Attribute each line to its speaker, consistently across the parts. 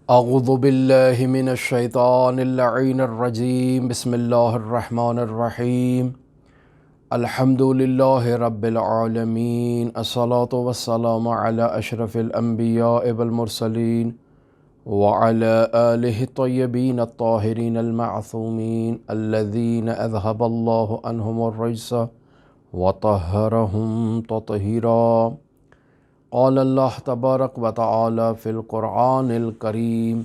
Speaker 1: اعوذ باللہ من الشیطان اللعین الرجیم بسم اللہ الرحمن الرحیم الحمد للہ رب العالمین الصلاة والسلام علی اشرف الانبیاء والمرسلین وعلی آلہ الطیبین الطاہرین المعصومین الذین اذہب اللہ عنہم الرجس وطہرہم تطہیرا۔ قال اللہ تبارک و تعالی فی القرآن الکریم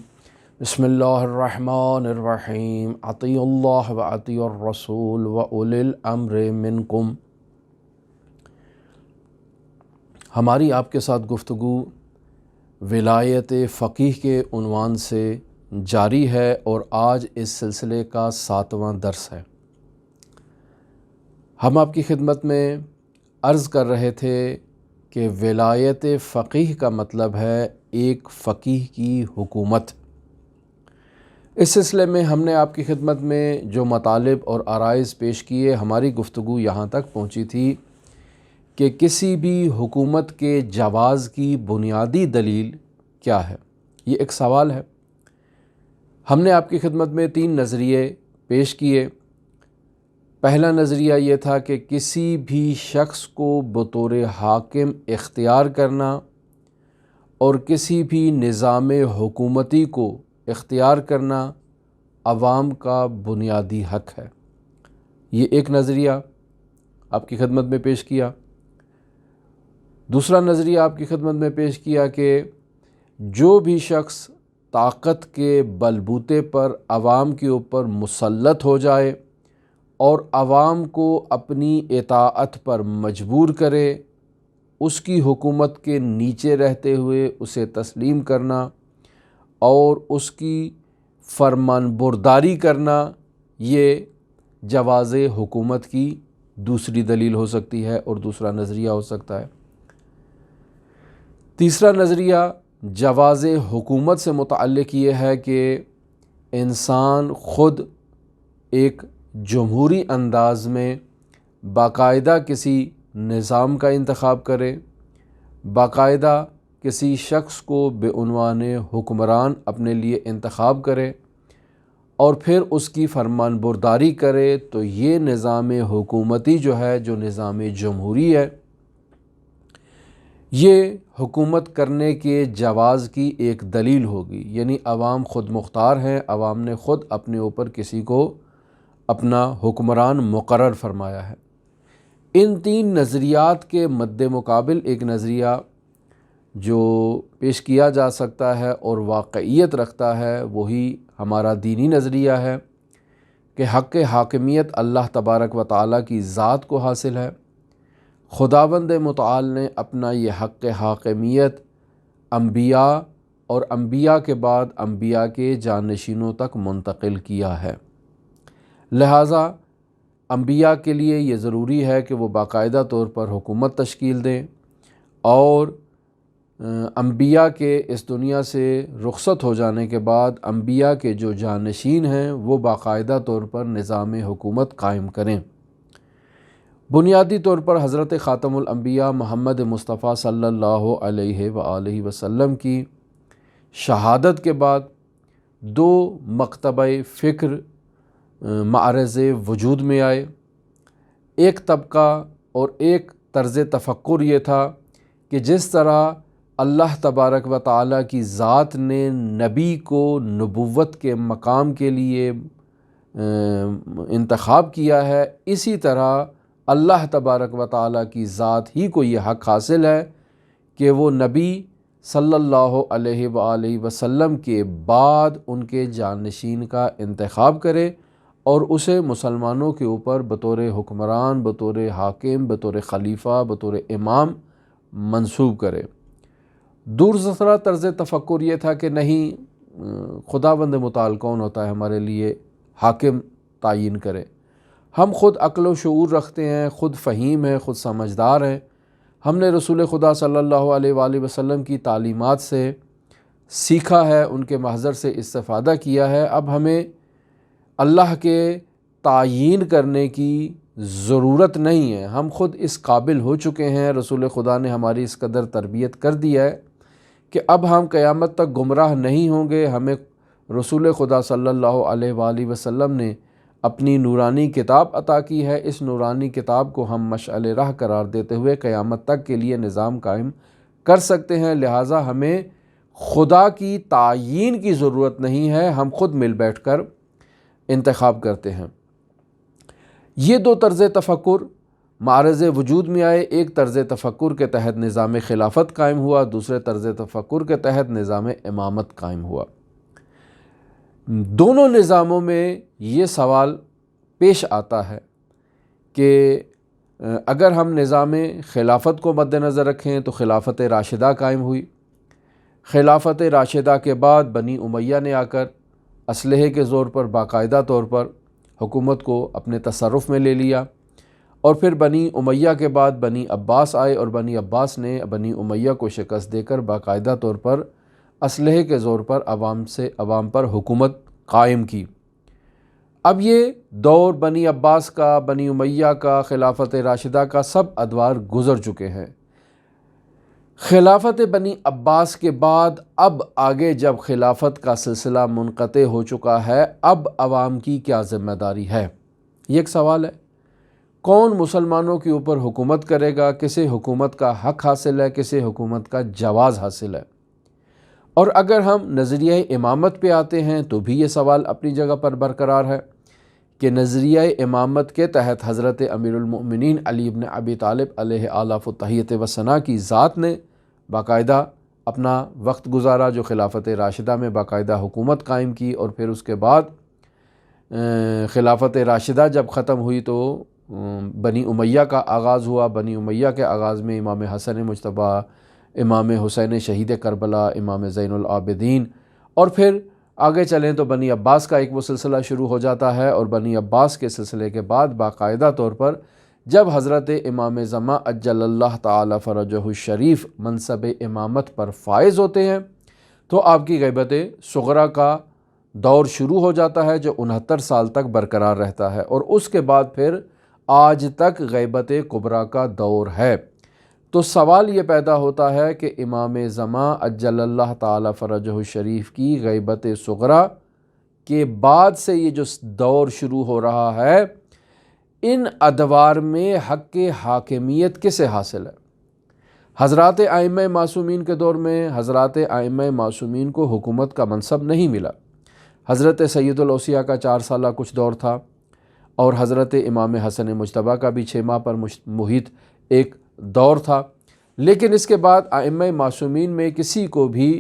Speaker 1: بسم اللہ الرحمن الرحیم اطیعوا اللہ و اطیعوا الرسول و اولی الامر منکم۔ ہماری آپ کے ساتھ گفتگو ولایت فقیہ کے عنوان سے جاری ہے اور آج اس سلسلے کا 7واں درس ہے۔ ہم آپ کی خدمت میں عرض کر رہے تھے کہ ولایت فقیہ کا مطلب ہے ایک فقیہ کی حکومت۔ اس سلسلے میں ہم نے آپ کی خدمت میں جو مطالب اور عرائض پیش کیے، ہماری گفتگو یہاں تک پہنچی تھی کہ کسی بھی حکومت کے جواز کی بنیادی دلیل کیا ہے۔ یہ ایک سوال ہے۔ ہم نے آپ کی خدمت میں 3 نظریے پیش کیے۔ پہلا نظریہ یہ تھا کہ کسی بھی شخص کو بطور حاکم اختیار کرنا اور کسی بھی نظام حکومتی کو اختیار کرنا عوام کا بنیادی حق ہے۔ یہ ایک نظریہ آپ کی خدمت میں پیش کیا۔ دوسرا نظریہ آپ کی خدمت میں پیش کیا کہ جو بھی شخص طاقت کے بلبوتے پر عوام کے اوپر مسلط ہو جائے اور عوام کو اپنی اطاعت پر مجبور کرے، اس کی حکومت کے نیچے رہتے ہوئے اسے تسلیم کرنا اور اس کی فرمان برداری کرنا، یہ جواز حکومت کی دوسری دلیل ہو سکتی ہے اور دوسرا نظریہ ہو سکتا ہے۔ تیسرا نظریہ جواز حکومت سے متعلق یہ ہے کہ انسان خود ایک جمہوری انداز میں باقاعدہ کسی نظام کا انتخاب کرے، باقاعدہ کسی شخص کو بعنوان حکمران اپنے لیے انتخاب کرے اور پھر اس کی فرمان برداری کرے، تو یہ نظام حکومتی جو ہے، جو نظام جمہوری ہے، یہ حکومت کرنے کے جواز کی ایک دلیل ہوگی۔ یعنی عوام خود مختار ہیں، عوام نے خود اپنے اوپر کسی کو اپنا حکمران مقرر فرمایا ہے۔ ان 3 نظریات کے مد مقابل ایک نظریہ جو پیش کیا جا سکتا ہے اور واقعیت رکھتا ہے، وہی ہمارا دینی نظریہ ہے کہ حق حاکمیت اللہ تبارک و تعالیٰ کی ذات کو حاصل ہے۔ خداوند متعال نے اپنا یہ حق حاکمیت انبیاء اور انبیاء کے بعد انبیاء کے جانشینوں تک منتقل کیا ہے۔ لہٰذا انبیاء کے لیے یہ ضروری ہے کہ وہ باقاعدہ طور پر حکومت تشکیل دیں اور انبیاء کے اس دنیا سے رخصت ہو جانے کے بعد انبیاء کے جو جانشین ہیں وہ باقاعدہ طور پر نظام حکومت قائم کریں۔ بنیادی طور پر حضرت خاتم الانبیاء محمد مصطفیٰ صلی اللہ علیہ وآلہ وسلم کی شہادت کے بعد 2 مکتبہ فکر معرض وجود میں آئے۔ ایک طبقہ اور ایک طرز تفکر یہ تھا کہ جس طرح اللہ تبارک و تعالیٰ کی ذات نے نبی کو نبوت کے مقام کے لیے انتخاب کیا ہے، اسی طرح اللہ تبارک و تعالیٰ کی ذات ہی کو یہ حق حاصل ہے کہ وہ نبی صلی اللہ علیہ وآلہ وسلم کے بعد ان کے جانشین کا انتخاب کرے اور اسے مسلمانوں کے اوپر بطور حکمران، بطور حاکم، بطور خلیفہ، بطور امام منصوب کرے۔ دوسرا طرز تفکر یہ تھا کہ نہیں، خداوند متعال کون ہوتا ہے ہمارے لیے حاکم تعین کرے؟ ہم خود عقل و شعور رکھتے ہیں، خود فہیم ہیں، خود سمجھدار ہیں۔ ہم نے رسول خدا صلی اللہ علیہ وآلہ وسلم کی تعلیمات سے سیکھا ہے، ان کے محضر سے استفادہ کیا ہے۔ اب ہمیں اللہ کے تعیین کرنے کی ضرورت نہیں ہے، ہم خود اس قابل ہو چکے ہیں۔ رسول خدا نے ہماری اس قدر تربیت کر دی ہے کہ اب ہم قیامت تک گمراہ نہیں ہوں گے، ہمیں رسول خدا صلی اللہ علیہ وآلہ وسلم نے اپنی نورانی کتاب عطا کی ہے، اس نورانی کتاب کو ہم مشعل راہ قرار دیتے ہوئے قیامت تک کے لیے نظام قائم کر سکتے ہیں، لہٰذا ہمیں خدا کی تعیین کی ضرورت نہیں ہے، ہم خود مل بیٹھ کر انتخاب کرتے ہیں۔ یہ دو طرز تفکر معرض وجود میں آئے، ایک طرز تفکر کے تحت نظام خلافت قائم ہوا، دوسرے طرز تفکر کے تحت نظام امامت قائم ہوا۔ دونوں نظاموں میں یہ سوال پیش آتا ہے کہ اگر ہم نظام خلافت کو مد نظر رکھیں تو خلافت راشدہ قائم ہوئی، خلافت راشدہ کے بعد بنی امیہ نے آ کر اسلحے کے زور پر باقاعدہ طور پر حکومت کو اپنے تصرف میں لے لیا، اور پھر بنی امیہ کے بعد بنی عباس آئے اور بنی عباس نے بنی امیہ کو شکست دے کر باقاعدہ طور پر اسلحے کے زور پر عوام پر حکومت قائم کی۔ اب یہ دور بنی عباس کا، بنی امیہ کا، خلافت راشدہ کا سب ادوار گزر چکے ہیں۔ خلافت بنی عباس کے بعد اب آگے جب خلافت کا سلسلہ منقطع ہو چکا ہے، اب عوام کی کیا ذمہ داری ہے؟ یہ ایک سوال ہے۔ کون مسلمانوں کے اوپر حکومت کرے گا؟ کسے حکومت کا حق حاصل ہے؟ کسے حکومت کا جواز حاصل ہے؟ اور اگر ہم نظریہ امامت پہ آتے ہیں تو بھی یہ سوال اپنی جگہ پر برقرار ہے کہ نظریہ امامت کے تحت حضرت امیر المؤمنین علی بن ابی طالب علیہ آلاف التحیۃ وثناء کی ذات نے باقاعدہ اپنا وقت گزارا، جو خلافت راشدہ میں باقاعدہ حکومت قائم کی، اور پھر اس کے بعد خلافت راشدہ جب ختم ہوئی تو بنی امیہ کا آغاز ہوا۔ بنی امیہ کے آغاز میں امام حسن مجتبیٰ، امام حسین شہید کربلا، امام زین العابدین، اور پھر آگے چلیں تو بنی عباس کا ایک وہ سلسلہ شروع ہو جاتا ہے، اور بنی عباس کے سلسلے کے بعد باقاعدہ طور پر جب حضرت امام زمان عجل اللہ تعالی فرجہ الشریف منصب امامت پر فائز ہوتے ہیں تو آپ کی غیبت صغریٰ کا دور شروع ہو جاتا ہے، جو 69 سال تک برقرار رہتا ہے، اور اس کے بعد پھر آج تک غیبت کبریٰ کا دور ہے۔ تو سوال یہ پیدا ہوتا ہے کہ امام زمان عجل اللہ تعالی فرجہ الشریف کی غیبت صغریٰ کے بعد سے یہ جو دور شروع ہو رہا ہے، ان ادوار میں حق حاکمیت کسے حاصل ہے؟ حضرات ائمہ معصومین کے دور میں حضرات ائمہ معصومین کو حکومت کا منصب نہیں ملا۔ حضرت سید الاوصیاء کا 4 سالہ کچھ دور تھا، اور حضرت امام حسن مجتبیٰ کا بھی 6 ماہ پر محیط ایک دور تھا، لیکن اس کے بعد ائمہ معصومین میں کسی کو بھی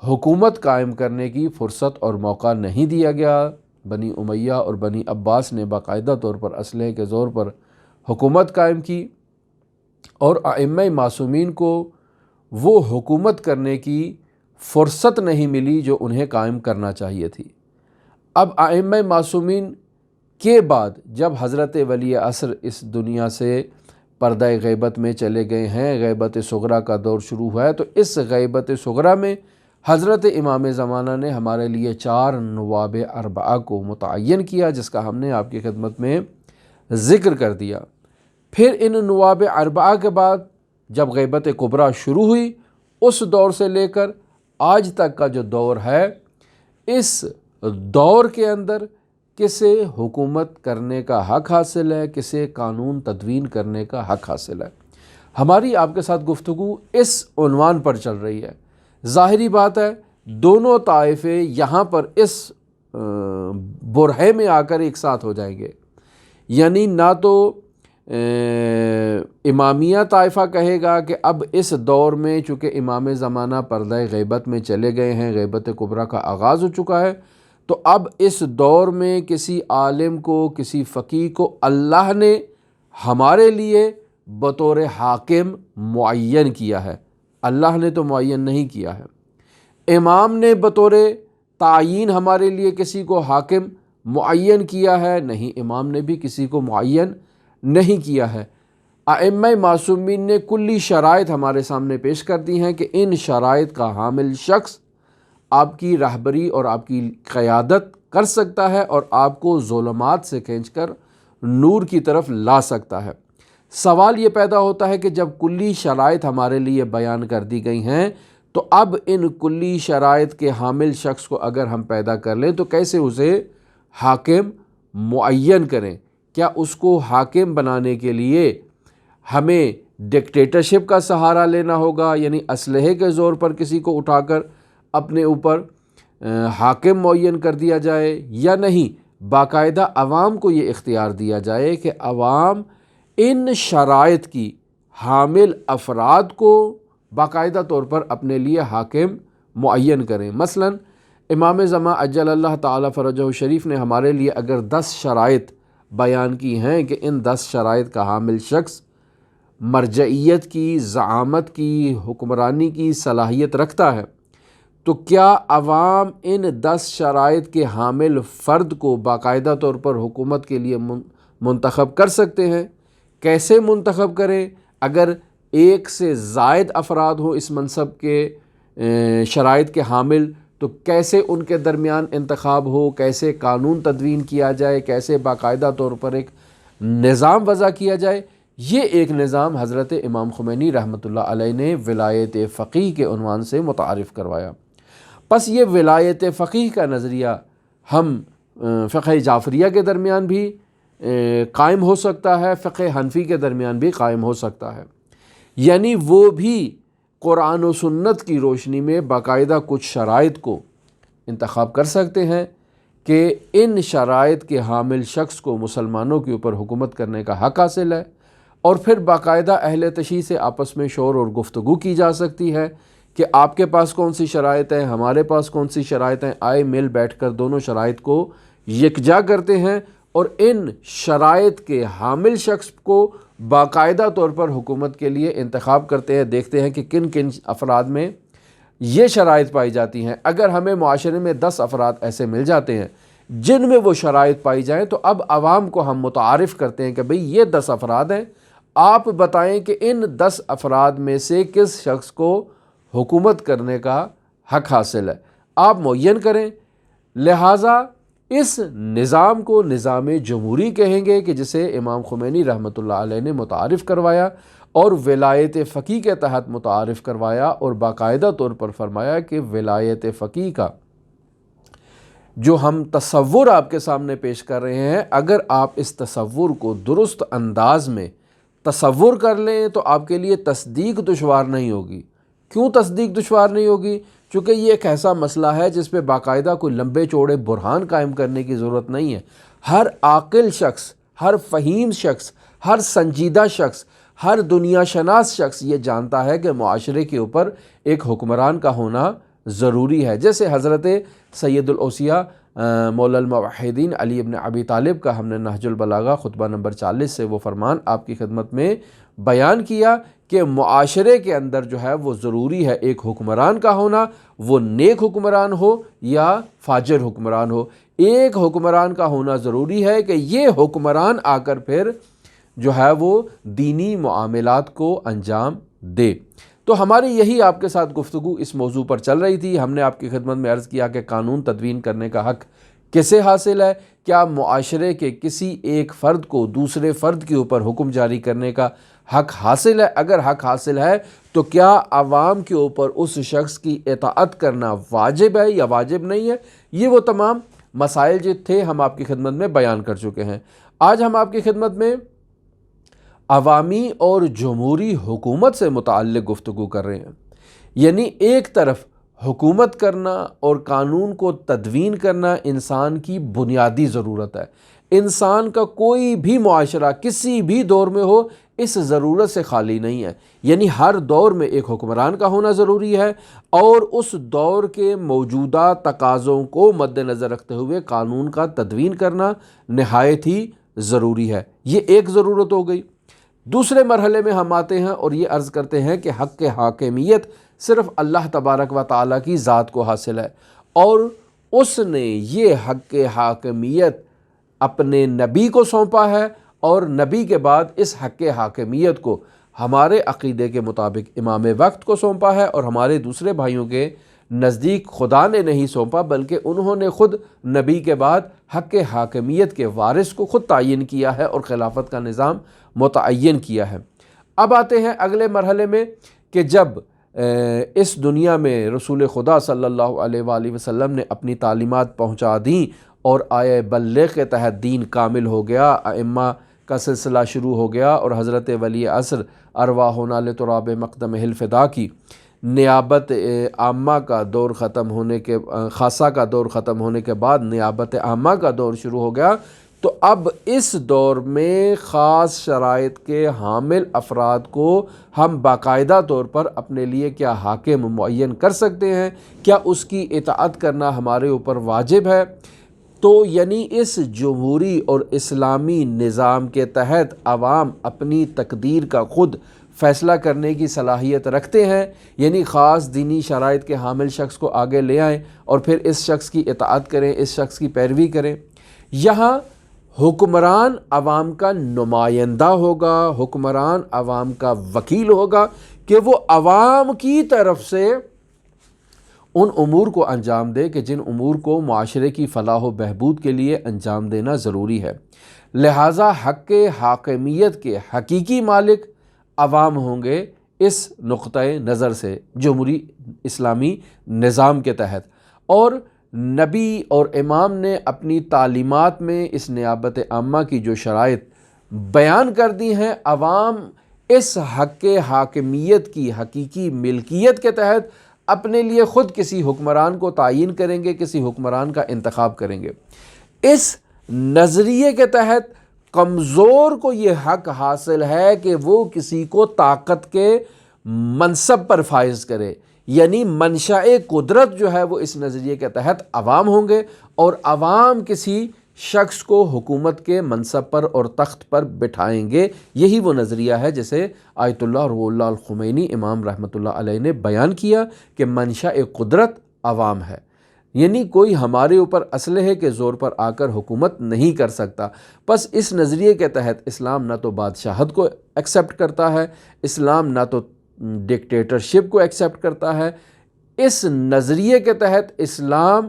Speaker 1: حکومت قائم کرنے کی فرصت اور موقع نہیں دیا گیا۔ بنی امیہ اور بنی عباس نے باقاعدہ طور پر اسلحے کے زور پر حکومت قائم کی، اور ائمہ معصومین کو وہ حکومت کرنے کی فرصت نہیں ملی جو انہیں قائم کرنا چاہیے تھی۔ اب ائمہ معصومین کے بعد جب حضرت ولی عصر اس دنیا سے پردہ غیبت میں چلے گئے ہیں، غیبت صغریٰ کا دور شروع ہوا ہے، تو اس غیبت صغریٰ میں حضرت امام زمانہ نے ہمارے لیے 4 نواب اربعہ کو متعین کیا، جس کا ہم نے آپ کی خدمت میں ذکر کر دیا۔ پھر ان نواب اربعہ کے بعد جب غیبت کبریٰ شروع ہوئی، اس دور سے لے کر آج تک کا جو دور ہے، اس دور کے اندر کسے حکومت کرنے کا حق حاصل ہے، کسے قانون تدوین کرنے کا حق حاصل ہے۔ ہماری آپ کے ساتھ گفتگو اس عنوان پر چل رہی ہے۔ ظاہری بات ہے دونوں طائفے یہاں پر اس برہے میں آ کر ایک ساتھ ہو جائیں گے، یعنی نہ تو امامیہ طائفہ کہے گا کہ اب اس دور میں چونکہ امام زمانہ پردہ غیبت میں چلے گئے ہیں، غیبت کبریٰ کا آغاز ہو چکا ہے، تو اب اس دور میں کسی عالم کو، کسی فقیہ کو اللہ نے ہمارے لیے بطور حاکم معین کیا ہے۔ اللہ نے تو معین نہیں کیا ہے، امام نے بطور تعیین ہمارے لیے کسی کو حاکم معین کیا ہے، نہیں، امام نے بھی کسی کو معین نہیں کیا ہے۔ ائمہ معصومین نے کلی شرائط ہمارے سامنے پیش کر دی ہیں کہ ان شرائط کا حامل شخص آپ کی رہبری اور آپ کی قیادت کر سکتا ہے، اور آپ کو ظلمات سے کھینچ کر نور کی طرف لا سکتا ہے۔ سوال یہ پیدا ہوتا ہے کہ جب کلی شرائط ہمارے لیے بیان کر دی گئی ہیں تو اب ان کلی شرائط کے حامل شخص کو اگر ہم پیدا کر لیں تو کیسے اسے حاکم معین کریں؟ کیا اس کو حاکم بنانے کے لیے ہمیں ڈکٹیٹرشپ کا سہارا لینا ہوگا، یعنی اسلحے کے زور پر کسی کو اٹھا کر اپنے اوپر حاکم معین کر دیا جائے، یا نہیں باقاعدہ عوام کو یہ اختیار دیا جائے کہ عوام ان شرائط کی حامل افراد کو باقاعدہ طور پر اپنے لیے حاکم معین کریں؟ مثلا امام زمان عجل اللہ تعالی فرجہ شریف نے ہمارے لیے اگر 10 شرائط بیان کی ہیں کہ ان 10 شرائط کا حامل شخص مرجعیت کی، زعامت کی، حکمرانی کی صلاحیت رکھتا ہے، تو کیا عوام ان 10 شرائط کے حامل فرد کو باقاعدہ طور پر حکومت کے لیے منتخب کر سکتے ہیں؟ کیسے منتخب کریں؟ اگر ایک سے زائد افراد ہوں اس منصب کے شرائط کے حامل، تو کیسے ان کے درمیان انتخاب ہو، کیسے قانون تدوین کیا جائے، کیسے باقاعدہ طور پر ایک نظام وضع کیا جائے؟ یہ ایک نظام حضرت امام خمینی رحمۃ اللہ علیہ نے ولایت فقیہ کے عنوان سے متعارف کروایا۔ پس یہ ولایت فقیہ کا نظریہ ہم فقہ جعفریہ کے درمیان بھی قائم ہو سکتا ہے، فقہ حنفی کے درمیان بھی قائم ہو سکتا ہے، یعنی وہ بھی قرآن و سنت کی روشنی میں باقاعدہ کچھ شرائط کو انتخاب کر سکتے ہیں کہ ان شرائط کے حامل شخص کو مسلمانوں کے اوپر حکومت کرنے کا حق حاصل ہے، اور پھر باقاعدہ اہل تشیع سے آپس میں شور اور گفتگو کی جا سکتی ہے کہ آپ کے پاس کون سی شرائط ہیں، ہمارے پاس کون سی شرائط ہیں، آئے مل بیٹھ کر دونوں شرائط کو یکجا کرتے ہیں اور ان شرائط کے حامل شخص کو باقاعدہ طور پر حکومت کے لیے انتخاب کرتے ہیں، دیکھتے ہیں کہ کن کن افراد میں یہ شرائط پائی جاتی ہیں۔ اگر ہمیں معاشرے میں 10 افراد ایسے مل جاتے ہیں جن میں وہ شرائط پائی جائیں، تو اب عوام کو ہم متعارف کرتے ہیں کہ بھئی یہ 10 افراد ہیں، آپ بتائیں کہ ان 10 افراد میں سے کس شخص کو حکومت کرنے کا حق حاصل ہے، آپ معین کریں۔ لہٰذا اس نظام کو نظام جمہوری کہیں گے کہ جسے امام خمینی رحمۃ اللہ علیہ نے متعارف کروایا اور ولایت فقیہ کے تحت متعارف کروایا، اور باقاعدہ طور پر فرمایا کہ ولایت فقیہ کا جو ہم تصور آپ کے سامنے پیش کر رہے ہیں، اگر آپ اس تصور کو درست انداز میں تصور کر لیں تو آپ کے لیے تصدیق دشوار نہیں ہوگی۔ کیوں تصدیق دشوار نہیں ہوگی؟ چونکہ یہ ایک ایسا مسئلہ ہے جس پہ باقاعدہ کوئی لمبے چوڑے برہان قائم کرنے کی ضرورت نہیں ہے۔ ہر عاقل شخص، ہر فہیم شخص، ہر سنجیدہ شخص، ہر دنیا شناس شخص یہ جانتا ہے کہ معاشرے کے اوپر ایک حکمران کا ہونا ضروری ہے۔ جیسے حضرت سید الاوصیاء مولا الموحدین علی ابن ابی طالب کا ہم نے نہج البلاغہ خطبہ نمبر 40 سے وہ فرمان آپ کی خدمت میں بیان کیا کہ معاشرے کے اندر جو ہے وہ ضروری ہے ایک حکمران کا ہونا، وہ نیک حکمران ہو یا فاجر حکمران ہو، ایک حکمران کا ہونا ضروری ہے کہ یہ حکمران آ کر پھر جو ہے وہ دینی معاملات کو انجام دے۔ تو ہماری یہی آپ کے ساتھ گفتگو اس موضوع پر چل رہی تھی۔ ہم نے آپ کی خدمت میں عرض کیا کہ قانون تدوین کرنے کا حق کسے حاصل ہے؟ کیا معاشرے کے کسی ایک فرد کو دوسرے فرد کے اوپر حکم جاری کرنے کا حق حاصل ہے؟ اگر حق حاصل ہے تو کیا عوام کے اوپر اس شخص کی اطاعت کرنا واجب ہے یا واجب نہیں ہے؟ یہ وہ تمام مسائل جو تھے ہم آپ کی خدمت میں بیان کر چکے ہیں۔ آج ہم آپ کی خدمت میں عوامی اور جمہوری حکومت سے متعلق گفتگو کر رہے ہیں، یعنی ایک طرف حکومت کرنا اور قانون کو تدوین کرنا انسان کی بنیادی ضرورت ہے۔ انسان کا کوئی بھی معاشرہ کسی بھی دور میں ہو اس ضرورت سے خالی نہیں ہے، یعنی ہر دور میں ایک حکمران کا ہونا ضروری ہے، اور اس دور کے موجودہ تقاضوں کو مد نظر رکھتے ہوئے قانون کا تدوین کرنا نہایت ہی ضروری ہے۔ یہ ایک ضرورت ہو گئی۔ دوسرے مرحلے میں ہم آتے ہیں اور یہ عرض کرتے ہیں کہ حق حاکمیت صرف اللہ تبارک و تعالیٰ کی ذات کو حاصل ہے، اور اس نے یہ حق حاکمیت اپنے نبی کو سونپا ہے، اور نبی کے بعد اس حق حاکمیت کو ہمارے عقیدے کے مطابق امام وقت کو سونپا ہے، اور ہمارے دوسرے بھائیوں کے نزدیک خدا نے نہیں سونپا بلکہ انہوں نے خود نبی کے بعد حق حاکمیت کے وارث کو خود تعین کیا ہے اور خلافت کا نظام متعین کیا ہے۔ اب آتے ہیں اگلے مرحلے میں کہ جب اس دنیا میں رسول خدا صلی اللہ علیہ وآلہ وسلم نے اپنی تعلیمات پہنچا دیں اور آیہ بلغ کے تحت دین کامل ہو گیا، ائمہ کا سلسلہ شروع ہو گیا، اور حضرت ولی عصر ارواحنا لتراب مقدمہ الفدا کی نیابت عامہ کا دور ختم ہونے کے خاصہ کا دور ختم ہونے کے بعد نیابت عامہ کا دور شروع ہو گیا، تو اب اس دور میں خاص شرائط کے حامل افراد کو ہم باقاعدہ طور پر اپنے لیے کیا حاکم معین کر سکتے ہیں، کیا اس کی اطاعت کرنا ہمارے اوپر واجب ہے؟ تو یعنی اس جمہوری اور اسلامی نظام کے تحت عوام اپنی تقدیر کا خود فیصلہ کرنے کی صلاحیت رکھتے ہیں، یعنی خاص دینی شرائط کے حامل شخص کو آگے لے آئیں اور پھر اس شخص کی اطاعت کریں، اس شخص کی پیروی کریں۔ یہاں حکمران عوام کا نمائندہ ہوگا، حکمران عوام کا وکیل ہوگا کہ وہ عوام کی طرف سے ان امور کو انجام دے کہ جن امور کو معاشرے کی فلاح و بہبود کے لیے انجام دینا ضروری ہے۔ لہٰذا حق حاکمیت کے حقیقی مالک عوام ہوں گے اس نقطۂ نظر سے جمہوری اسلامی نظام کے تحت، اور نبی اور امام نے اپنی تعلیمات میں اس نیابت عامہ کی جو شرائط بیان کر دی ہیں، عوام اس حق حاکمیت کی حقیقی ملکیت کے تحت اپنے لیے خود کسی حکمران کو تعین کریں گے، کسی حکمران کا انتخاب کریں گے۔ اس نظریے کے تحت کمزور کو یہ حق حاصل ہے کہ وہ کسی کو طاقت کے منصب پر فائز کرے، یعنی منشاء قدرت جو ہے وہ اس نظریے کے تحت عوام ہوں گے، اور عوام کسی شخص کو حکومت کے منصب پر اور تخت پر بٹھائیں گے۔ یہی وہ نظریہ ہے جسے آیت اللہ روح اللہ الخمینی امام رحمۃ اللہ علیہ نے بیان کیا کہ منشاء قدرت عوام ہے، یعنی کوئی ہمارے اوپر اسلحے کے زور پر آ کر حکومت نہیں کر سکتا۔ بس اس نظریے کے تحت اسلام نہ تو بادشاہت کو ایکسیپٹ کرتا ہے، اسلام نہ تو ڈکٹیٹرشپ کو ایکسیپٹ کرتا ہے۔ اس نظریے کے تحت اسلام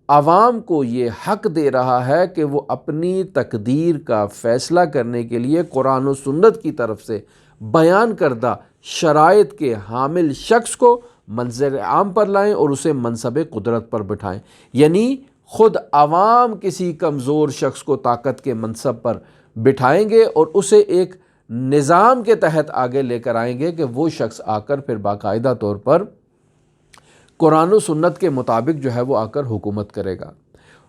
Speaker 1: عوام کو یہ حق دے رہا ہے کہ وہ اپنی تقدیر کا فیصلہ کرنے کے لیے قرآن و سنت کی طرف سے بیان کردہ شرائط کے حامل شخص کو منظر عام پر لائیں اور اسے منصب قدرت پر بٹھائیں، یعنی خود عوام کسی کمزور شخص کو طاقت کے منصب پر بٹھائیں گے اور اسے ایک نظام کے تحت آگے لے کر آئیں گے کہ وہ شخص آ کر پھر باقاعدہ طور پر قرآن و سنت کے مطابق جو ہے وہ آ کر حکومت کرے گا۔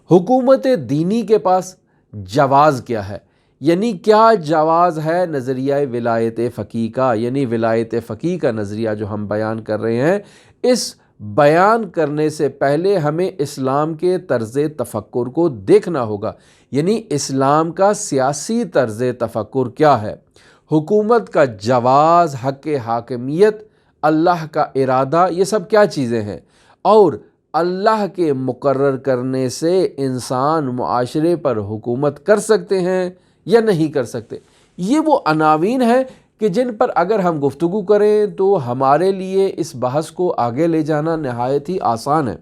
Speaker 1: حکومت دینی کے پاس جواز کیا ہے، یعنی کیا جواز ہے نظریہ ولایت فقیہ کا، یعنی ولایت فقیہ کا نظریہ جو ہم بیان کر رہے ہیں، اس بیان کرنے سے پہلے ہمیں اسلام کے طرز تفکر کو دیکھنا ہوگا، یعنی اسلام کا سیاسی طرز تفکر کیا ہے۔ حکومت کا جواز، حق حاکمیت، اللہ کا ارادہ، یہ سب کیا چیزیں ہیں، اور اللہ کے مقرر کرنے سے انسان معاشرے پر حکومت کر سکتے ہیں یا نہیں کر سکتے۔ یہ وہ عناوین ہیں کہ جن پر اگر ہم گفتگو کریں تو ہمارے لیے اس بحث کو آگے لے جانا نہایت ہی آسان ہے۔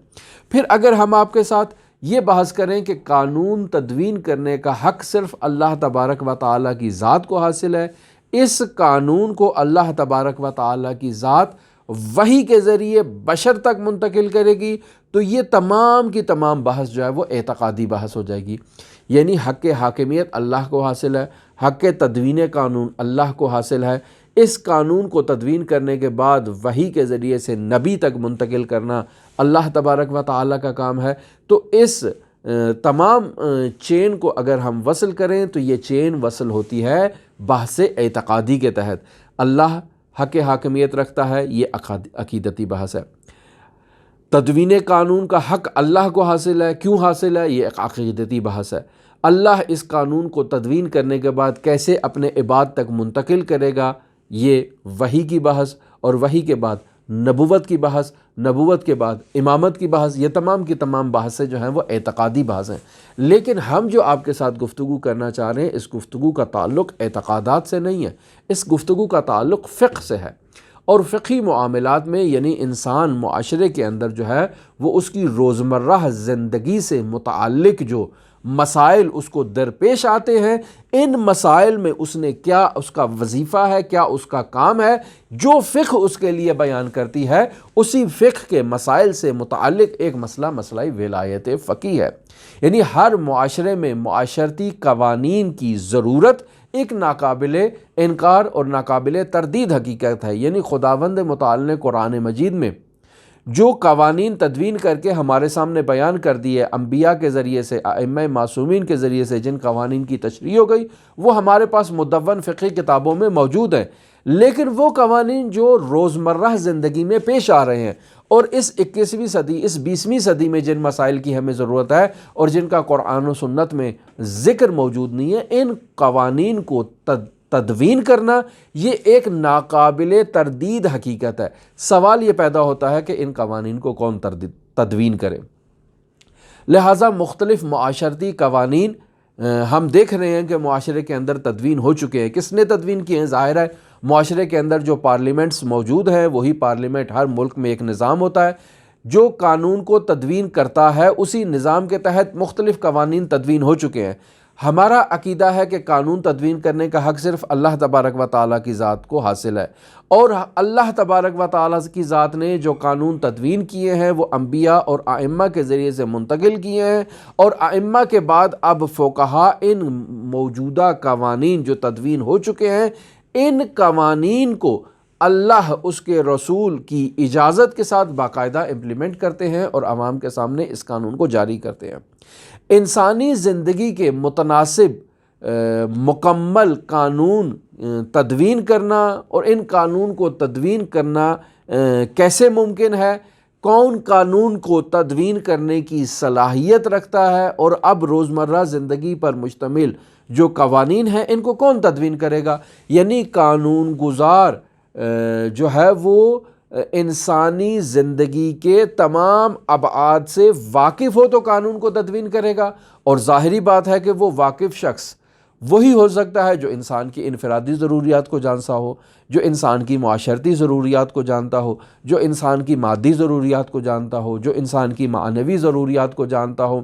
Speaker 1: پھر اگر ہم آپ کے ساتھ یہ بحث کریں کہ قانون تدوین کرنے کا حق صرف اللہ تبارک و تعالیٰ کی ذات کو حاصل ہے، اس قانون کو اللہ تبارک و تعالیٰ کی ذات وحی کے ذریعے بشر تک منتقل کرے گی، تو یہ تمام کی تمام بحث جو ہے وہ اعتقادی بحث ہو جائے گی، یعنی حق حاکمیت اللہ کو حاصل ہے، حق تدوین قانون اللہ کو حاصل ہے، اس قانون کو تدوین کرنے کے بعد وحی کے ذریعے سے نبی تک منتقل کرنا اللہ تبارک و تعالیٰ کا کام ہے۔ تو اس تمام چین کو اگر ہم وصل کریں تو یہ چین وصل ہوتی ہے بحث اعتقادی کے تحت۔ اللہ حق حاکمیت رکھتا ہے، یہ عقیدتی بحث ہے۔ تدوین قانون کا حق اللہ کو حاصل ہے، کیوں حاصل ہے، یہ ایک عقیدتی بحث ہے۔ اللہ اس قانون کو تدوین کرنے کے بعد کیسے اپنے عباد تک منتقل کرے گا، یہ وحی کی بحث، اور وحی کے بعد نبوت کی بحث، نبوت کے بعد امامت کی بحث، یہ تمام کی تمام بحثیں جو ہیں وہ اعتقادی بحث ہیں۔ لیکن ہم جو آپ کے ساتھ گفتگو کرنا چاہ رہے ہیں، اس گفتگو کا تعلق اعتقادات سے نہیں ہے، اس گفتگو کا تعلق فقہ سے ہے، اور فقہی معاملات میں یعنی انسان معاشرے کے اندر جو ہے وہ اس کی روزمرہ زندگی سے متعلق جو مسائل اس کو درپیش آتے ہیں، ان مسائل میں اس نے کیا اس کا وظیفہ ہے، کیا اس کا کام ہے، جو فقہ اس کے لیے بیان کرتی ہے اسی فقہ کے مسائل سے متعلق ایک مسئلہ مسئلہ ولایت فقیہ ہے۔ یعنی ہر معاشرے میں معاشرتی قوانین کی ضرورت ایک ناقابل انکار اور ناقابل تردید حقیقت ہے۔ یعنی خداوند متعال نے قرآن مجید میں جو قوانین تدوین کر کے ہمارے سامنے بیان کر دیے، انبیاء کے ذریعے سے، ائمہ معصومین کے ذریعے سے جن قوانین کی تشریح ہو گئی، وہ ہمارے پاس مدون فقہی کتابوں میں موجود ہیں، لیکن وہ قوانین جو روزمرہ زندگی میں پیش آ رہے ہیں اور اس 21ویں صدی، اس 20ویں صدی میں جن مسائل کی ہمیں ضرورت ہے اور جن کا قرآن و سنت میں ذکر موجود نہیں ہے، ان قوانین کو تدوین کرنا یہ ایک ناقابل تردید حقیقت ہے۔ سوال یہ پیدا ہوتا ہے کہ ان قوانین کو کون تدوین کرے؟ لہٰذا مختلف معاشرتی قوانین ہم دیکھ رہے ہیں کہ معاشرے کے اندر تدوین ہو چکے ہیں۔ کس نے تدوین کیے ہیں؟ ظاہر ہے معاشرے کے اندر جو پارلیمنٹس موجود ہیں، وہی پارلیمنٹ، ہر ملک میں ایک نظام ہوتا ہے جو قانون کو تدوین کرتا ہے، اسی نظام کے تحت مختلف قوانین تدوین ہو چکے ہیں۔ ہمارا عقیدہ ہے کہ قانون تدوین کرنے کا حق صرف اللہ تبارک و تعالیٰ کی ذات کو حاصل ہے، اور اللہ تبارک و تعالیٰ کی ذات نے جو قانون تدوین کیے ہیں وہ انبیاء اور ائمہ کے ذریعے سے منتقل کیے ہیں، اور ائمہ کے بعد اب فقہا ان موجودہ قوانین جو تدوین ہو چکے ہیں، ان قوانین کو اللہ اس کے رسول کی اجازت کے ساتھ باقاعدہ امپلیمنٹ کرتے ہیں اور عوام کے سامنے اس قانون کو جاری کرتے ہیں۔ انسانی زندگی کے متناسب مکمل قانون تدوین کرنا، اور ان قانون کو تدوین کرنا کیسے ممکن ہے، کون قانون کو تدوین کرنے کی صلاحیت رکھتا ہے، اور اب روزمرہ زندگی پر مشتمل جو قوانین ہیں ان کو کون تدوین کرے گا؟ یعنی قانون گزار جو ہے وہ انسانی زندگی کے تمام ابعاد سے واقف ہو تو قانون کو تدوین کرے گا، اور ظاہری بات ہے کہ وہ واقف شخص وہی ہو سکتا ہے جو انسان کی انفرادی ضروریات کو جانتا ہو، جو انسان کی معاشرتی ضروریات کو جانتا ہو، جو انسان کی مادی ضروریات کو جانتا ہو، جو انسان کی معنوی ضروریات کو جانتا ہو۔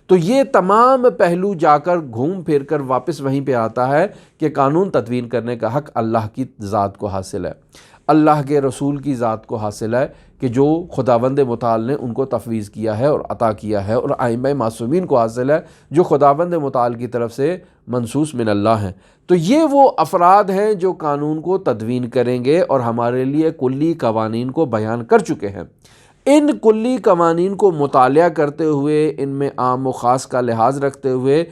Speaker 1: تو یہ تمام پہلو جا کر گھوم پھر کر واپس وہیں پہ آتا ہے کہ قانون تدوین کرنے کا حق اللہ کی ذات کو حاصل ہے، اللہ کے رسول کی ذات کو حاصل ہے کہ جو خداوند متعال نے ان کو تفویض کیا ہے اور عطا کیا ہے، اور ائمہ معصومین کو حاصل ہے جو خداوند متعال کی طرف سے منصوص من اللہ ہیں۔ تو یہ وہ افراد ہیں جو قانون کو تدوین کریں گے اور ہمارے لیے کلی قوانین کو بیان کر چکے ہیں۔ ان کلی قوانین کو مطالعہ کرتے ہوئے، ان میں عام و خاص کا لحاظ رکھتے ہوئے،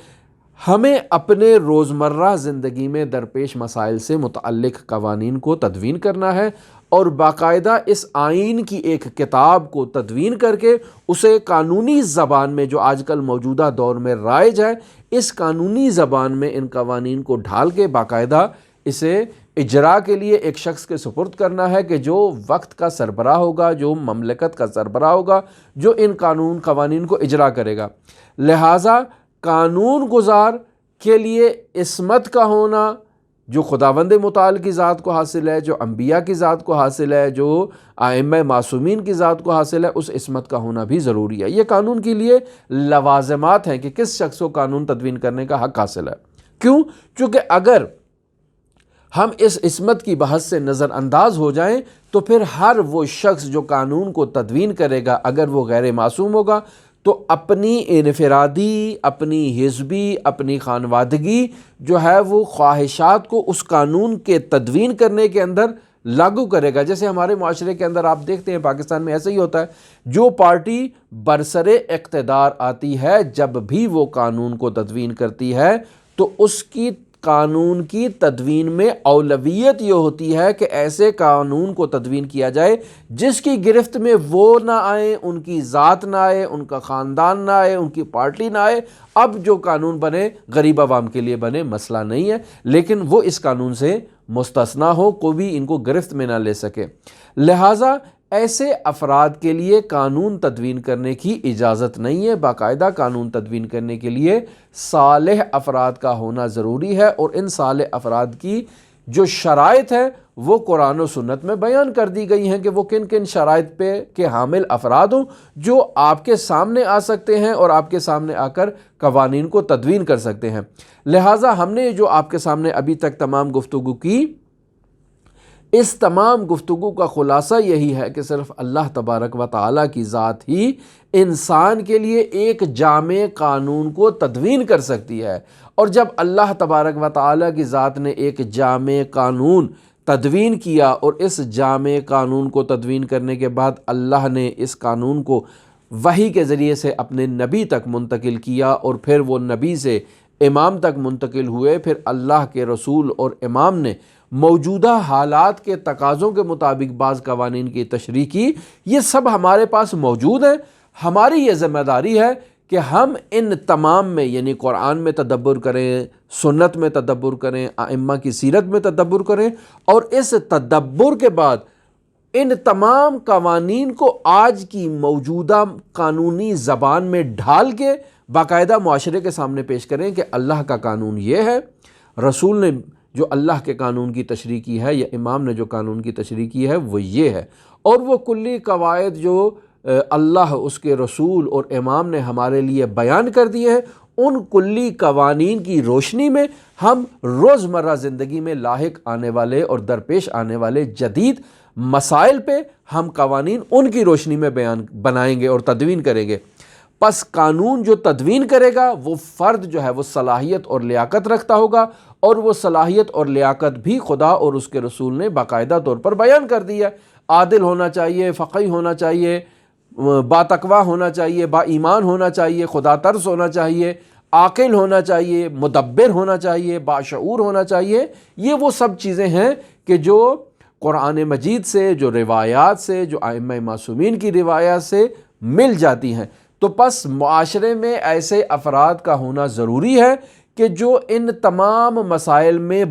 Speaker 1: ہمیں اپنے روزمرہ زندگی میں درپیش مسائل سے متعلق قوانین کو تدوین کرنا ہے، اور باقاعدہ اس آئین کی ایک کتاب کو تدوین کر کے اسے قانونی زبان میں، جو آج کل موجودہ دور میں رائج ہے، اس قانونی زبان میں ان قوانین کو ڈھال کے باقاعدہ اسے اجرا کے لیے ایک شخص کے سپرد کرنا ہے کہ جو وقت کا سربراہ ہوگا، جو مملکت کا سربراہ ہوگا، جو ان قوانین کو اجرا کرے گا۔ لہٰذا قانون گزار کے لیے عصمت کا ہونا جو خداوند متعال کی ذات کو حاصل ہے، جو انبیاء کی ذات کو حاصل ہے، جو ائمہ معصومین کی ذات کو حاصل ہے، اس عصمت کا ہونا بھی ضروری ہے۔ یہ قانون کے لیے لوازمات ہیں کہ کس شخص کو قانون تدوین کرنے کا حق حاصل ہے۔ کیوں؟ چونکہ اگر ہم اس عصمت کی بحث سے نظر انداز ہو جائیں تو پھر ہر وہ شخص جو قانون کو تدوین کرے گا، اگر وہ غیر معصوم ہوگا تو اپنی انفرادی، اپنی حزبی، اپنی خانوادگی جو ہے وہ خواہشات کو اس قانون کے تدوین کرنے کے اندر لاگو کرے گا۔ جیسے ہمارے معاشرے کے اندر آپ دیکھتے ہیں، پاکستان میں ایسا ہی ہوتا ہے، جو پارٹی برسر اقتدار آتی ہے جب بھی وہ قانون کو تدوین کرتی ہے تو اس کی قانون کی تدوین میں اولویت یہ ہوتی ہے کہ ایسے قانون کو تدوین کیا جائے جس کی گرفت میں وہ نہ آئیں، ان کی ذات نہ آئے، ان کا خاندان نہ آئے، ان کی پارٹی نہ آئے۔ اب جو قانون بنے غریب عوام کے لیے بنے، مسئلہ نہیں ہے، لیکن وہ اس قانون سے مستثنیٰ ہو، کوئی بھی ان کو گرفت میں نہ لے سکے۔ لہٰذا ایسے افراد کے لیے قانون تدوین کرنے کی اجازت نہیں ہے۔ باقاعدہ قانون تدوین کرنے کے لیے صالح افراد کا ہونا ضروری ہے، اور ان صالح افراد کی جو شرائط ہے وہ قرآن و سنت میں بیان کر دی گئی ہیں کہ وہ کن کن شرائط پہ کے حامل افراد ہوں جو آپ کے سامنے آ سکتے ہیں اور آپ کے سامنے آ کر قوانین کو تدوین کر سکتے ہیں۔ لہٰذا ہم نے جو آپ کے سامنے ابھی تک تمام گفتگو کی، اس تمام گفتگو کا خلاصہ یہی ہے کہ صرف اللہ تبارک و تعالیٰ کی ذات ہی انسان کے لیے ایک جامع قانون کو تدوین کر سکتی ہے، اور جب اللہ تبارک و تعالیٰ کی ذات نے ایک جامع قانون تدوین کیا اور اس جامع قانون کو تدوین کرنے کے بعد اللہ نے اس قانون کو وحی کے ذریعے سے اپنے نبی تک منتقل کیا، اور پھر وہ نبی سے امام تک منتقل ہوئے، پھر اللہ کے رسول اور امام نے موجودہ حالات کے تقاضوں کے مطابق بعض قوانین کی تشریح کی، یہ سب ہمارے پاس موجود ہیں۔ ہماری یہ ذمہ داری ہے کہ ہم ان تمام میں، یعنی قرآن میں تدبر کریں، سنت میں تدبر کریں، ائمہ کی سیرت میں تدبر کریں، اور اس تدبر کے بعد ان تمام قوانین کو آج کی موجودہ قانونی زبان میں ڈھال کے باقاعدہ معاشرے کے سامنے پیش کریں کہ اللہ کا قانون یہ ہے، رسول نے جو اللہ کے قانون کی تشریح کی ہے یا امام نے جو قانون کی تشریح کی ہے وہ یہ ہے، اور وہ کلی قواعد جو اللہ، اس کے رسول اور امام نے ہمارے لیے بیان کر دیے ہیں، ان کلی قوانین کی روشنی میں ہم روزمرہ زندگی میں لاحق آنے والے اور درپیش آنے والے جدید مسائل پہ ہم قوانین ان کی روشنی میں بنائیں گے اور تدوین کریں گے۔ پس قانون جو تدوین کرے گا وہ فرد جو ہے وہ صلاحیت اور لیاقت رکھتا ہوگا، اور وہ صلاحیت اور لیاقت بھی خدا اور اس کے رسول نے باقاعدہ طور پر بیان کر دی ہے۔ عادل ہونا چاہیے، فقیہ ہونا چاہیے، با تقویٰ ہونا چاہیے، با ایمان ہونا چاہیے، خدا ترس ہونا چاہیے، عاقل ہونا چاہیے، مدبر ہونا چاہیے، باشعور ہونا چاہیے۔ یہ وہ سب چیزیں ہیں کہ جو قرآن مجید سے، جو روایات سے، جو ائمہ معصومین کی روایات سے مل جاتی ہیں۔ تو پس معاشرے میں ایسے افراد کا ہونا ضروری ہے کہ جو ان تمام مسائل میں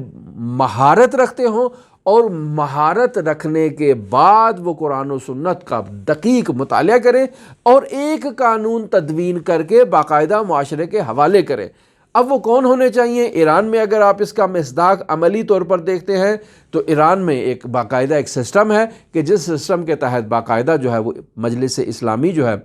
Speaker 1: مہارت رکھتے ہوں، اور مہارت رکھنے کے بعد وہ قرآن و سنت کا دقیق مطالعہ کریں اور ایک قانون تدوین کر کے باقاعدہ معاشرے کے حوالے کریں۔ اب وہ کون ہونے چاہیے؟ ایران میں اگر آپ اس کا مصداق عملی طور پر دیکھتے ہیں تو ایران میں ایک باقاعدہ ایک سسٹم ہے کہ جس سسٹم کے تحت باقاعدہ جو ہے وہ مجلس اسلامی جو ہے،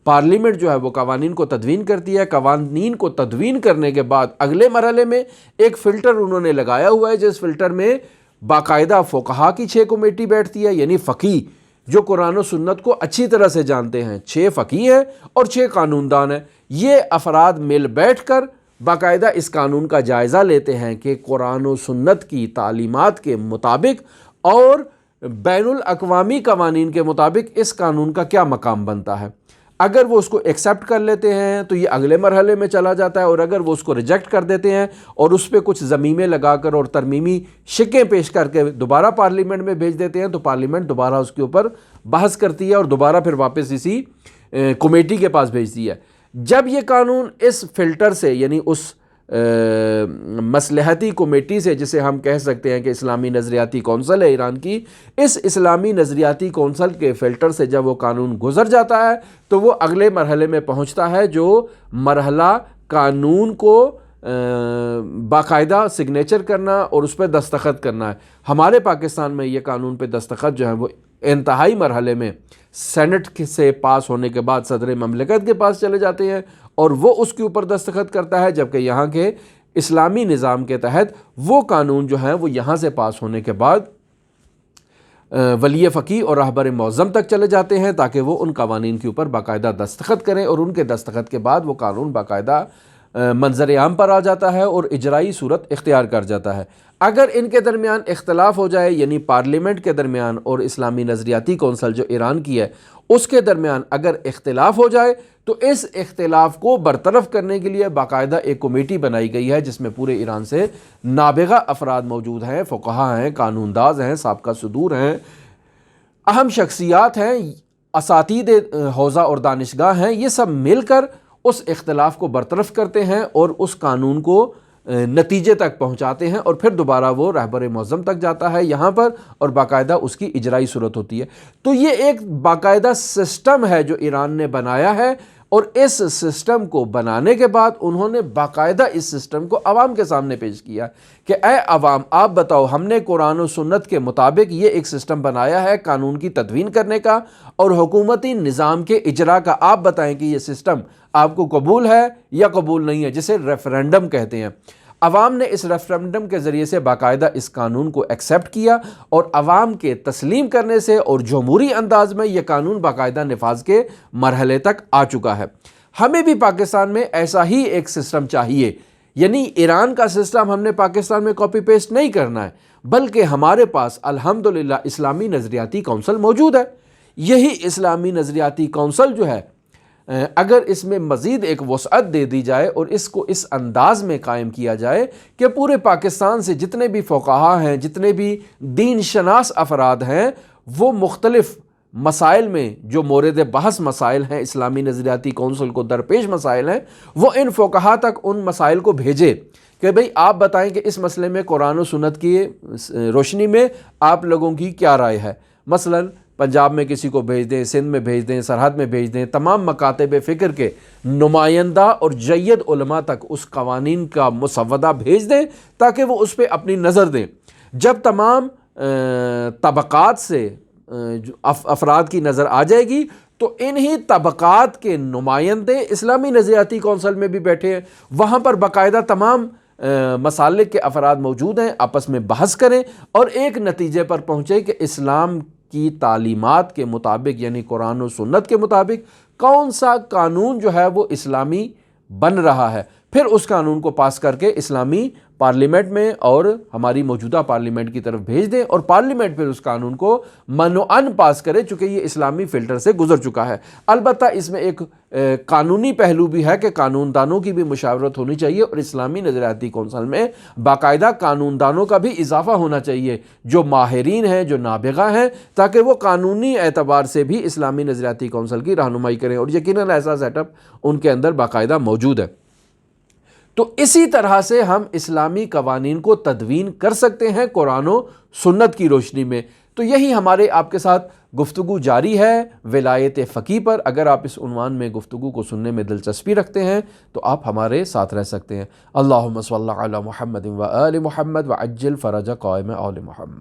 Speaker 1: پارلیمنٹ جو ہے وہ قوانین کو تدوین کرتی ہے۔ قوانین کو تدوین کرنے کے بعد اگلے مرحلے میں ایک فلٹر انہوں نے لگایا ہوا ہے، جس فلٹر میں باقاعدہ فقہا کی 6 کمیٹی بیٹھتی ہے، یعنی فقی جو قرآن و سنت کو اچھی طرح سے جانتے ہیں، 6 فقی ہیں اور 6 قانون دان ہیں۔ یہ افراد مل بیٹھ کر باقاعدہ اس قانون کا جائزہ لیتے ہیں کہ قرآن و سنت کی تعلیمات کے مطابق اور بین الاقوامی قوانین کے مطابق اس قانون کا کیا مقام بنتا ہے۔ اگر وہ اس کو ایکسیپٹ کر لیتے ہیں تو یہ اگلے مرحلے میں چلا جاتا ہے، اور اگر وہ اس کو ریجیکٹ کر دیتے ہیں اور اس پہ کچھ ضمیمیں لگا کر اور ترمیمی شقیں پیش کر کے دوبارہ پارلیمنٹ میں بھیج دیتے ہیں تو پارلیمنٹ دوبارہ اس کے اوپر بحث کرتی ہے اور دوبارہ پھر واپس اسی کمیٹی کے پاس بھیجتی ہے۔ جب یہ قانون اس فلٹر سے، یعنی اس مصلحتی کمیٹی سے، جسے ہم کہہ سکتے ہیں کہ اسلامی نظریاتی کونسل ہے ایران کی، اس اسلامی نظریاتی کونسل کے فلٹر سے جب وہ قانون گزر جاتا ہے تو وہ اگلے مرحلے میں پہنچتا ہے، جو مرحلہ قانون کو باقاعدہ سگنیچر کرنا اور اس پہ دستخط کرنا ہے۔ ہمارے پاکستان میں یہ قانون پہ دستخط جو ہے وہ انتہائی مرحلے میں سینٹ سے پاس ہونے کے بعد صدر مملکت کے پاس چلے جاتے ہیں اور وہ اس کے اوپر دستخط کرتا ہے، جبکہ یہاں کے اسلامی نظام کے تحت وہ قانون جو ہیں وہ یہاں سے پاس ہونے کے بعد ولی فقیہ اور رہبر معظم تک چلے جاتے ہیں تاکہ وہ ان قوانین کے اوپر باقاعدہ دستخط کریں، اور ان کے دستخط کے بعد وہ قانون باقاعدہ منظر عام پر آ جاتا ہے اور اجرائی صورت اختیار کر جاتا ہے۔ اگر ان کے درمیان اختلاف ہو جائے، یعنی پارلیمنٹ کے درمیان اور اسلامی نظریاتی کونسل جو ایران کی ہے اس کے درمیان اگر اختلاف ہو جائے تو اس اختلاف کو برطرف کرنے کے لیے باقاعدہ ایک کمیٹی بنائی گئی ہے جس میں پورے ایران سے نابغہ افراد موجود ہیں، فقہا ہیں، قانون داز ہیں، سابقہ صدور ہیں، اہم شخصیات ہیں، اساتید حوزہ اور دانشگاہ ہیں۔ یہ سب مل کر اس اختلاف کو برطرف کرتے ہیں اور اس قانون کو نتیجے تک پہنچاتے ہیں، اور پھر دوبارہ وہ رہبر معظم تک جاتا ہے یہاں پر اور باقاعدہ اس کی اجرائی صورت ہوتی ہے۔ تو یہ ایک باقاعدہ سسٹم ہے جو ایران نے بنایا ہے، اور اس سسٹم کو بنانے کے بعد انہوں نے باقاعدہ اس سسٹم کو عوام کے سامنے پیش کیا کہ اے عوام، آپ بتاؤ، ہم نے قرآن و سنت کے مطابق یہ ایک سسٹم بنایا ہے قانون کی تدوین کرنے کا اور حکومتی نظام کے اجرا کا، آپ بتائیں کہ یہ سسٹم آپ کو قبول ہے یا قبول نہیں ہے، جسے ریفرنڈم کہتے ہیں۔ عوام نے اس ریفرنڈم کے ذریعے سے باقاعدہ اس قانون کو ایکسیپٹ کیا اور عوام کے تسلیم کرنے سے اور جمہوری انداز میں یہ قانون باقاعدہ نفاذ کے مرحلے تک آ چکا ہے۔ ہمیں بھی پاکستان میں ایسا ہی ایک سسٹم چاہیے، یعنی ایران کا سسٹم ہم نے پاکستان میں کاپی پیسٹ نہیں کرنا ہے، بلکہ ہمارے پاس الحمدللہ اسلامی نظریاتی کونسل موجود ہے۔ یہی اسلامی نظریاتی کونسل جو ہے، اگر اس میں مزید ایک وسعت دے دی جائے اور اس کو اس انداز میں قائم کیا جائے کہ پورے پاکستان سے جتنے بھی فقہا ہیں، جتنے بھی دین شناس افراد ہیں، وہ مختلف مسائل میں جو مورد بحث مسائل ہیں، اسلامی نظریاتی کونسل کو درپیش مسائل ہیں، وہ ان فقہا تک ان مسائل کو بھیجے کہ بھئی آپ بتائیں کہ اس مسئلے میں قرآن و سنت کی روشنی میں آپ لوگوں کی کیا رائے ہے۔ مثلاً پنجاب میں کسی کو بھیج دیں، سندھ میں بھیج دیں، سرحد میں بھیج دیں، تمام مکاتب فکر کے نمائندہ اور جید علماء تک اس قوانین کا مسودہ بھیج دیں تاکہ وہ اس پہ اپنی نظر دیں۔ جب تمام طبقات سے افراد کی نظر آ جائے گی تو انہی طبقات کے نمائندے اسلامی نظریاتی کونسل میں بھی بیٹھے ہیں، وہاں پر باقاعدہ تمام مسالک کے افراد موجود ہیں، آپس میں بحث کریں اور ایک نتیجے پر پہنچے کہ اسلام کی تعلیمات کے مطابق، یعنی قرآن و سنت کے مطابق کون سا قانون جو ہے وہ اسلامی بن رہا ہے، پھر اس قانون کو پاس کر کے اسلامی پارلیمنٹ میں اور ہماری موجودہ پارلیمنٹ کی طرف بھیج دیں اور پارلیمنٹ پھر اس قانون کو منوعاً پاس کرے، چونکہ یہ اسلامی فلٹر سے گزر چکا ہے۔ البتہ اس میں ایک قانونی پہلو بھی ہے کہ قانون دانوں کی بھی مشاورت ہونی چاہیے اور اسلامی نظریاتی کونسل میں باقاعدہ قانون دانوں کا بھی اضافہ ہونا چاہیے جو ماہرین ہیں، جو نابغہ ہیں، تاکہ وہ قانونی اعتبار سے بھی اسلامی نظریاتی کونسل کی رہنمائی کریں، اور یقیناً ایسا سیٹ اپ ان کے اندر باقاعدہ موجود ہے۔ تو اسی طرح سے ہم اسلامی قوانین کو تدوین کر سکتے ہیں قرآن و سنت کی روشنی میں۔ تو یہی ہمارے آپ کے ساتھ گفتگو جاری ہے ولایت فقیہ پر۔ اگر آپ اس عنوان میں گفتگو کو سننے میں دلچسپی رکھتے ہیں تو آپ ہمارے ساتھ رہ سکتے ہیں۔ اللہم صلی علی محمد و آل محمد وعجل فرج قائم آل محمد۔